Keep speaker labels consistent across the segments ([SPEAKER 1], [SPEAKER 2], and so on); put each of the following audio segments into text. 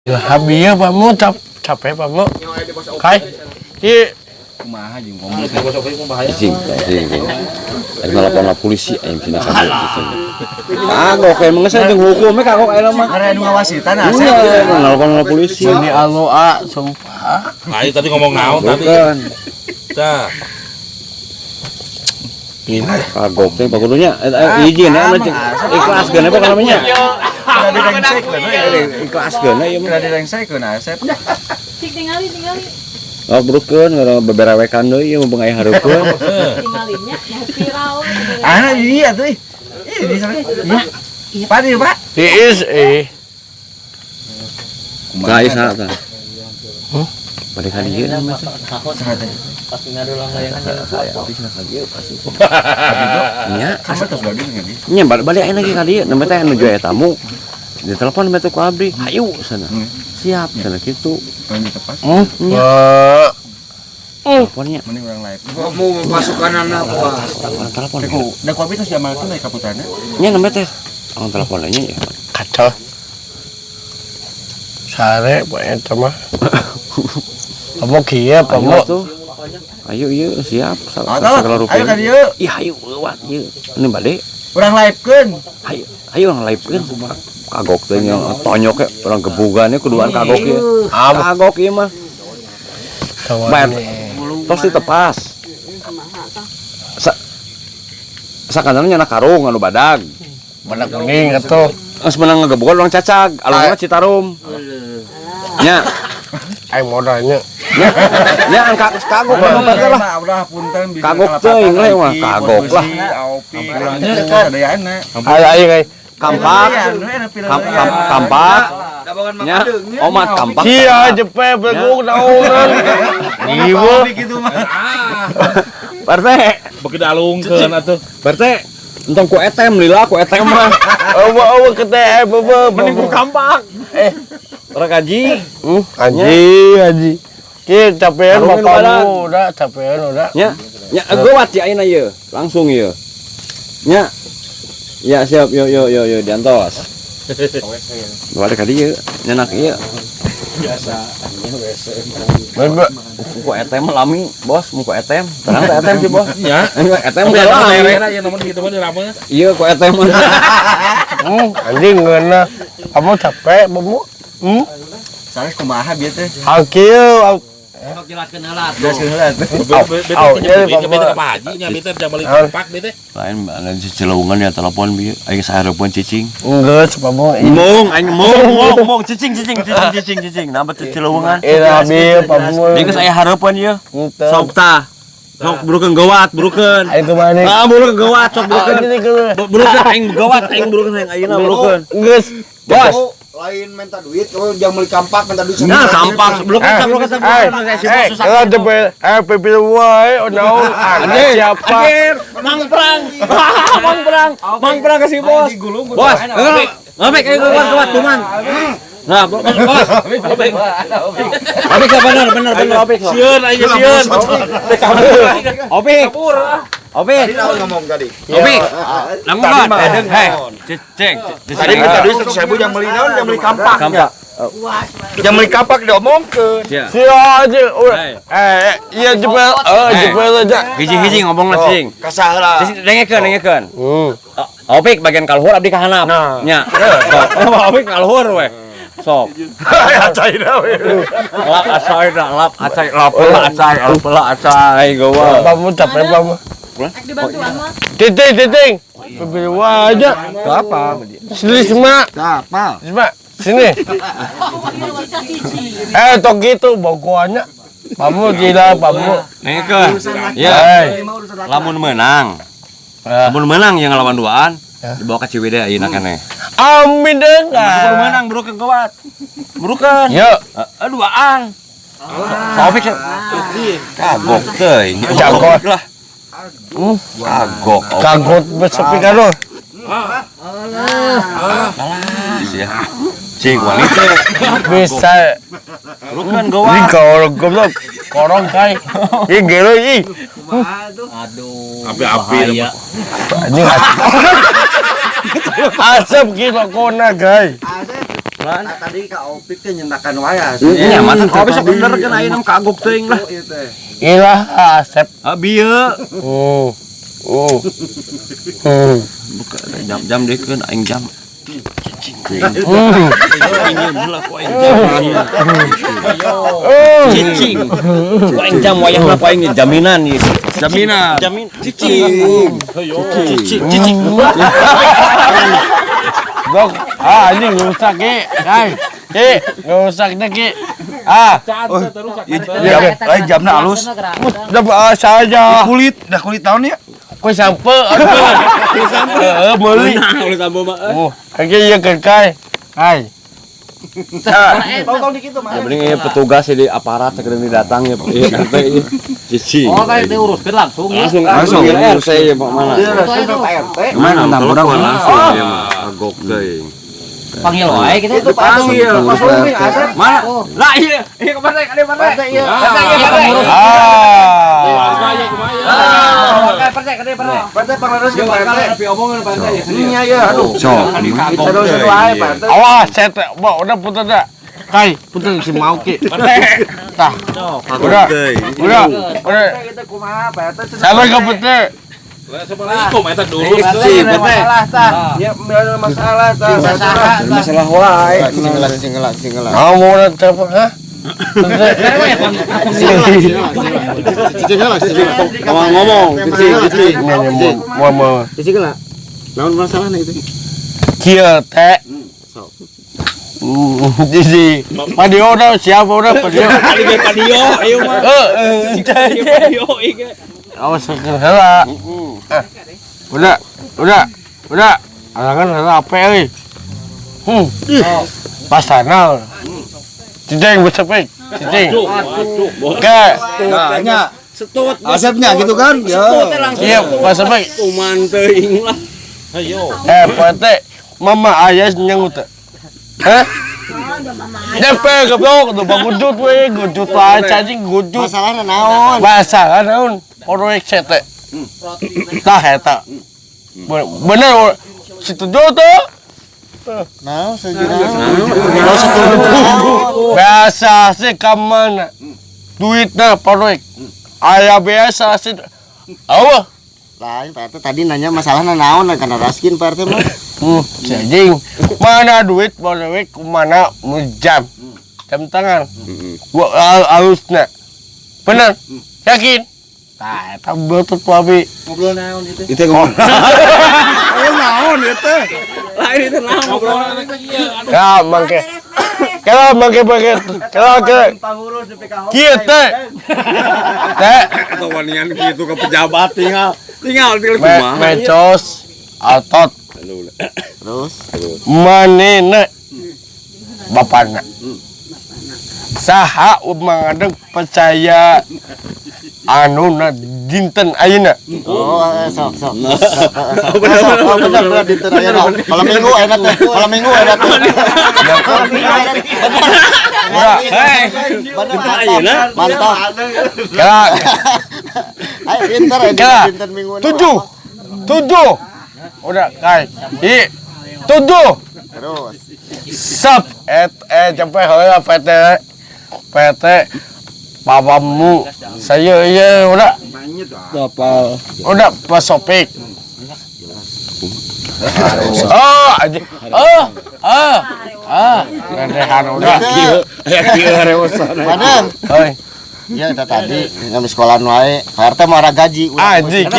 [SPEAKER 1] Habis Pak Mu capek Pak Mu. Kai. Ki
[SPEAKER 2] Kumaha jeung ngomong teh. Cing. Ari ngalapan polisi aing sini kabeh cing. Kagok kayak mengesan jeung hukum kagok aya mah. Are anu ngawasitan asa. Ngalapan polisi.
[SPEAKER 1] ini aloa sumpah.
[SPEAKER 3] Ayo tadi ngomong naon tadi. Tah.
[SPEAKER 1] Ini
[SPEAKER 2] Kagok teh pakudunya izin anu ikhlaskeun apa namanya? Ikhlaskeun ieu mah.
[SPEAKER 4] Direngsekeun Asep.
[SPEAKER 5] Cik tinggali.
[SPEAKER 2] Oh, brukeun ngaran beberewekan deui ieu mumpung aya hareupeun.
[SPEAKER 5] Tinggalinnya viral.
[SPEAKER 4] Ana iya tuh. Ih di sana. Iya. Pak dia, Pak.
[SPEAKER 1] is
[SPEAKER 2] Ka isa tah. Balik ka dieu mah.
[SPEAKER 4] Pasti ngadulang layangan.
[SPEAKER 2] Nya,
[SPEAKER 4] Asa tos gadi ngadi.
[SPEAKER 2] nya balik aing lagi ka dieu, nembe teh nuju aya tamu. Ditelepon mah teh ku abdi, hayu sana. Siap sana kitu.
[SPEAKER 4] Pengen ditepas.
[SPEAKER 2] Teleponnya.
[SPEAKER 4] Mending urang live.
[SPEAKER 6] Mau memasukkan anak apa?
[SPEAKER 2] Telepon.
[SPEAKER 4] Da ku abi tos diamalkeun dari kaputana.
[SPEAKER 2] Nya nembe teh. Ang teleponnya ya.
[SPEAKER 1] kacau. Sare banyak mah. Kamu kieu Pak Mu.
[SPEAKER 2] Ayo ieu siap.
[SPEAKER 4] Ayo ka dieu.
[SPEAKER 2] Ih hayu lewat ieu. Ini balik.
[SPEAKER 4] Urang livekeun.
[SPEAKER 2] Hayu orang live kan. Kagok teh nya tonyok ya orang gebugannya kuduan kagok ieu. Kagok ieu mah. Bayar. Tos ditepas. Sakadana nya karung anu badag.
[SPEAKER 1] Badak kuning atuh.
[SPEAKER 2] Geus menang ngagebugan urang cacag, alurna Citarum. Nya,
[SPEAKER 1] Aing modalnya.
[SPEAKER 2] nya angka kagok mah lah.
[SPEAKER 4] Udah punten bisa.
[SPEAKER 2] Kagok teuing we mah, kagok lah.
[SPEAKER 4] Aupi. Urangnya
[SPEAKER 1] Aing
[SPEAKER 2] Kampak. Kampak. Nya, omat kampak.
[SPEAKER 1] Cia jepe beguk naonan. Ieu
[SPEAKER 4] gitu mah.
[SPEAKER 2] Perte,
[SPEAKER 3] Beki dalungkeun atuh.
[SPEAKER 2] perte. Entong ku etem lila ku etem mah.
[SPEAKER 1] Awa keteh
[SPEAKER 2] Mending ku kampak. Ora kaji.
[SPEAKER 1] Haji. Ki capean
[SPEAKER 2] Karungin
[SPEAKER 1] Bapak
[SPEAKER 2] badan.
[SPEAKER 1] Mu udah capean udah.
[SPEAKER 2] Nya, gawat ya ayeuna ieu. Langsung ieu. Nya. Ya siap yo diantos. Balik ka dieu, nyenak ieu.
[SPEAKER 1] Bebe.
[SPEAKER 2] Ku etem lami, Bos, mu ku etem. Tenang teh etem sih, Bos.
[SPEAKER 3] Ya.
[SPEAKER 2] Etem
[SPEAKER 3] Udah
[SPEAKER 2] geus lami.
[SPEAKER 3] merah ya nomor gitu mah rame.
[SPEAKER 2] Ieu ku etem.
[SPEAKER 1] Anjing ngeuna. Kamu capek Pak Mu?
[SPEAKER 4] Sanes kumaha bieu teh.
[SPEAKER 1] Hakieu.
[SPEAKER 4] Jelaskeun heula tuh.
[SPEAKER 3] Bete apa haji nya bete jam balik kampak bete.
[SPEAKER 2] Lain banget si Cileungan ya telepon bieu. Aing sahareupeun cicing.
[SPEAKER 1] Geus Pak Mu.
[SPEAKER 2] Mung, aing mung cicing. Nambah Cileungan.
[SPEAKER 1] Abi Pak Mu.
[SPEAKER 2] Dia geus aya hareupeun ieu. Sok tah. Sok burukeun gawat, burukeun.
[SPEAKER 1] Aing kemana?
[SPEAKER 2] Burukeun gawat, sok burukeun. Burukeun aing gawat, aing burukeun aing ayeuna burukeun.
[SPEAKER 1] Geus.
[SPEAKER 2] Bos.
[SPEAKER 6] Lain minta duit, kalau jangan beli kampak minta duit.
[SPEAKER 2] Nah, sampah burukeun
[SPEAKER 1] Kalau cepet, pipi wae, naon? Siapa?
[SPEAKER 2] Mang perang kasih bos. Bos, ngopek ayo gawat tuman. Nah, bos. Opik bener opik.
[SPEAKER 3] Sieun aja sieun.
[SPEAKER 2] Opik. Opik.
[SPEAKER 6] Ngomong tadi.
[SPEAKER 2] Opik. Langgon. Heh, cicing.
[SPEAKER 6] Tadi minta duit 100.000 yang beli naon, yang beli kampak.
[SPEAKER 2] Kampak.
[SPEAKER 6] Yang beli kampak diomongkeun.
[SPEAKER 1] Sia aja. Iya cepet. Cepet aja.
[SPEAKER 2] Hiji-hiji ngomongna cicing.
[SPEAKER 6] Kasaheula.
[SPEAKER 2] Dengekeun. Opik bagian kalhur abdi ka handap. Nya. Opik kalhur we. Sok.
[SPEAKER 6] Acaina we.
[SPEAKER 2] Lap acai gawa.
[SPEAKER 1] Kamu capek Kamu.
[SPEAKER 5] Dibantuan mah.
[SPEAKER 1] Titing. Pipi wae aja.
[SPEAKER 2] Apa?
[SPEAKER 1] Sini semua.
[SPEAKER 2] Apa?
[SPEAKER 1] Semua. Sini. Tok gitu bogoannya. Kamu tidak, kamu.
[SPEAKER 2] Dengekeun. Ya. Lamun menang yang ngelawan duaan dibawa ke Ciwidey ayeuna keneh.
[SPEAKER 1] Amin deh.
[SPEAKER 2] Kudu menang burukeun gawat. Burukeun.
[SPEAKER 1] Yuk.
[SPEAKER 2] Duaan. Opik. Kagok teuing.
[SPEAKER 1] Kagok
[SPEAKER 2] lah. Kagok.
[SPEAKER 1] Kagot besepi karo.
[SPEAKER 2] Ya. Cing wanita.
[SPEAKER 1] Bisa.
[SPEAKER 2] Burukeun
[SPEAKER 1] Ini
[SPEAKER 2] gawat.
[SPEAKER 1] korong goblok. Korong kai. Ih gelo ih.
[SPEAKER 3] Api-api.
[SPEAKER 1] Anjing asap gitu kona guys.
[SPEAKER 4] Tadi Kak Opik teh nyendakan wae.
[SPEAKER 2] Nya mah kopi sok bener kan aya kagok teuing lah.
[SPEAKER 1] Ilah Asep.
[SPEAKER 2] Bieu. Buka jam-jam deukeun aing jam. Cicing. Ku aing jam wayahna ku aing jaminan ieu. Jaminan. Cicing. Cicing.
[SPEAKER 1] Dok, anjing rusak Ki. Rusak deh Ki.
[SPEAKER 6] Jamna halus.
[SPEAKER 1] Udah saja.
[SPEAKER 6] Kulit naon ya?
[SPEAKER 1] Kue sampe. Meuli.
[SPEAKER 2] Oleh tambo mah.
[SPEAKER 1] Lagi ieu kai. Kai.
[SPEAKER 4] Tong dikit tuh mah.
[SPEAKER 2] Mending petugas di aparat segera datang ya. Ieu cicing.
[SPEAKER 3] Oh, kayak diuruskan langsung.
[SPEAKER 2] Langsung RT ya Pak mana?
[SPEAKER 4] Mana
[SPEAKER 2] Tampurang langsung ya mah. Kagok teuing.
[SPEAKER 3] Panggil wae gitu.
[SPEAKER 4] Itu panggil.
[SPEAKER 2] Mana? Lah iya kemana? Ada mana?
[SPEAKER 4] Partai panglaros ke partai. Iya ya, aduh.
[SPEAKER 1] Awas, saya udah putar dah. Kai, putar si mau Ki. Tah. Udah.
[SPEAKER 4] Kita kumaha partai.
[SPEAKER 1] Sampai ke putar.
[SPEAKER 3] Assalamualaikum eta dulu.
[SPEAKER 4] Masalah tah. Ya masalah tah.
[SPEAKER 2] Masalah wae.
[SPEAKER 1] Singela. Kamu udah telepon, ha?
[SPEAKER 2] Ngomong, cicing.
[SPEAKER 1] Mau.
[SPEAKER 2] Naon masalahna itu?
[SPEAKER 1] Kieu teh. Jadi, Padio udah siapa udah Padio?
[SPEAKER 2] Padio, ayo mah. Padio ieu.
[SPEAKER 1] Awas heula. Udah. Alangan heula apa euy? Pasana. Cicing becepek. Cicing. Ke.
[SPEAKER 6] Nya
[SPEAKER 2] Setut.
[SPEAKER 6] Asepnya gitu kan? Ya.
[SPEAKER 1] Iya, becepek.
[SPEAKER 2] Tuman teuing lah.
[SPEAKER 1] Pate. Mama ayah nyangut. Hah? Nyampe goblok tuh bagudut we, gudut wae cacing gudut.
[SPEAKER 4] Masalahna naon?
[SPEAKER 1] Masalah naon? Proyek sete. Tah eta. Bener setuju tuh.
[SPEAKER 4] Naon sejuta.
[SPEAKER 1] Biasa sih kamana. Duitna proyek. Aya biasa sih. Awa.
[SPEAKER 4] Lain Pak RT tadi nanya masalahna naon kana raskin Pak RT mah.
[SPEAKER 1] Cacing. Mana duit proyek kumana jam. Jam tangan. Gua halusna. Bener? Yakin? Tah, eta beutut papi.
[SPEAKER 4] Ngobrol naon itu?
[SPEAKER 6] Itu ngomong. Naon itu?
[SPEAKER 2] Lain itu naon ngobrolan
[SPEAKER 1] Ya, mangke. Kalau mangke pakai. Kalau
[SPEAKER 4] Pangurus di PKH.
[SPEAKER 1] kieu teh. Teh,
[SPEAKER 2] Kewanian gitu ke pejabat tinggal kumaha.
[SPEAKER 1] mecos otot
[SPEAKER 4] Terus
[SPEAKER 1] manehna bapana. Saha mangadeg percaya anuna dinten ayeuna.
[SPEAKER 4] sok. Bener dinten ayeuna. Malam Minggu enak teh. Malam Minggu enak teh. Mantap.
[SPEAKER 1] Kala
[SPEAKER 4] Ayo pinter
[SPEAKER 1] kala
[SPEAKER 4] dinten Minggu.
[SPEAKER 1] 7. Udah kai. 7.
[SPEAKER 4] Terus
[SPEAKER 1] Sap sampai heula PT papamu saya iya udah Pak Sopik. Ngedehan udah.
[SPEAKER 4] Madem.
[SPEAKER 1] Hoi.
[SPEAKER 4] Ya kita tadi ngami sekolahan wae. Pak RT mau ada gaji.
[SPEAKER 1] Anjing.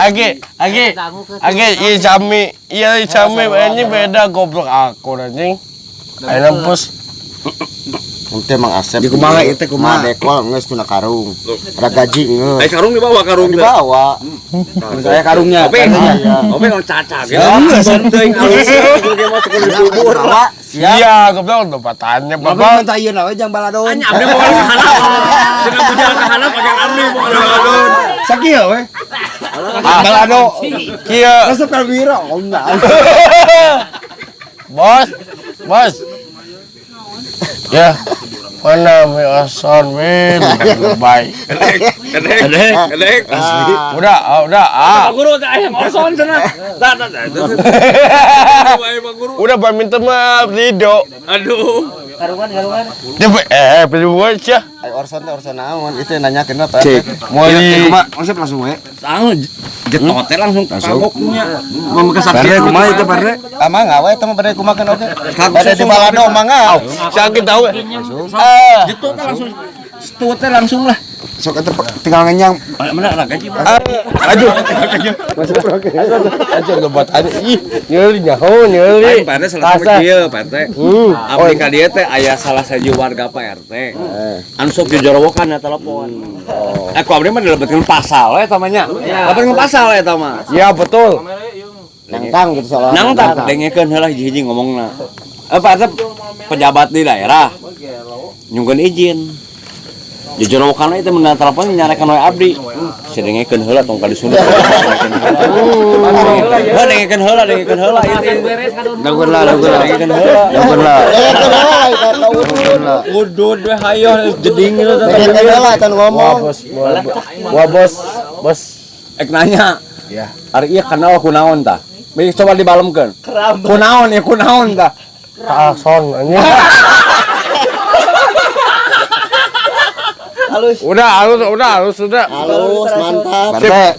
[SPEAKER 1] Age ieu sami ini beda goblok aku anjing. Ayeuna bos.
[SPEAKER 4] Nanti emang Asep.
[SPEAKER 6] Di kumaha ieu teh kumaha?
[SPEAKER 4] Dekol geus tuna karung. Ada gaji geus.
[SPEAKER 2] Karung dibawa karung teh.
[SPEAKER 4] Dibawa.
[SPEAKER 6] Saya karungnya.
[SPEAKER 2] Ope no caca gitu. Teuing alus ge mah teu dikubur.
[SPEAKER 1] Iya, goblok tempatannya Bapak.
[SPEAKER 6] Minta ieu nawe jang baladon.
[SPEAKER 2] Anya abdi mau kahalap. Cenah bujangan kahalap pakai abdi mau baladon.
[SPEAKER 6] Sakieu we.
[SPEAKER 1] Balado. Kieu.
[SPEAKER 6] Resep kalwira onda.
[SPEAKER 1] Bos. Ya. Mana me ason men. Baik.
[SPEAKER 3] Kedek.
[SPEAKER 1] Udah.
[SPEAKER 3] Pak Guru teh aya orson cenah. Tah. Bae Pak Guru.
[SPEAKER 1] Udah Pak minta maaf Rido.
[SPEAKER 3] Aduh.
[SPEAKER 1] Dia perlu aja.
[SPEAKER 4] Ai orson naon itu nanya kenapa
[SPEAKER 2] Cek.
[SPEAKER 1] Mau di
[SPEAKER 2] Masih langsung we.
[SPEAKER 3] Langsung jetot teh langsung kagoknya.
[SPEAKER 2] Mau kesaksian kumaha itu Parde?
[SPEAKER 4] amang awe teh bade kumakan oge bade di balado mangga
[SPEAKER 1] sakit tahu.
[SPEAKER 3] Jetot teh langsung stut teh langsung lah.
[SPEAKER 2] Sok eta tinggal ngenyang.
[SPEAKER 3] Mana lah gaji.
[SPEAKER 1] Aja lebat ada. Ih, nyeri nyaho nyeri.
[SPEAKER 3] Pak RT salah sama kieu, Pak RT. Abdi ka dieu teh aya salah saji warga Pak RT. Anu sok dijorowokan ya telepon. Aku abdi mah dilebetkeun pasal we eta mah nya. Lebetkeun pasal eta mah.
[SPEAKER 1] Ya betul.
[SPEAKER 4] nangtang gitu salah
[SPEAKER 3] Nang tak dengekeun heula hiji-hiji ngomongna. Pak RT pejabat di daerah nyungkeun izin. Dijorowokan itu menang telepon nyarekan wae abdi. Sedengekeun heula tong ka disunda. Dengekeun heula itu. Dengekeun heula. Udud we hayo jeding itu
[SPEAKER 4] tan ngomong
[SPEAKER 1] Bos.
[SPEAKER 3] Ek nanya. Ya. Ari ieu kenal kunaon tah? Coba dibalemkeun. Kunaon tah?
[SPEAKER 1] Ason anjing. Udah halus.
[SPEAKER 4] halus mantap
[SPEAKER 2] Parde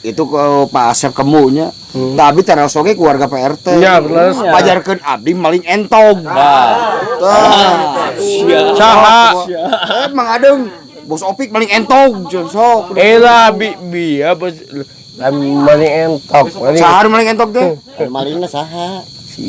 [SPEAKER 2] itu ke Pak Asep kemunya. Tapi teras oge keluarga PRT.
[SPEAKER 1] Iya, bener.
[SPEAKER 2] Pajarkeun abdi maling entog.
[SPEAKER 1] Saha?
[SPEAKER 2] Mang Adeng bos opik maling entog sok.
[SPEAKER 1] Ela bi bos maling entok.
[SPEAKER 2] Sahar maling entog teh.
[SPEAKER 4] malingna saha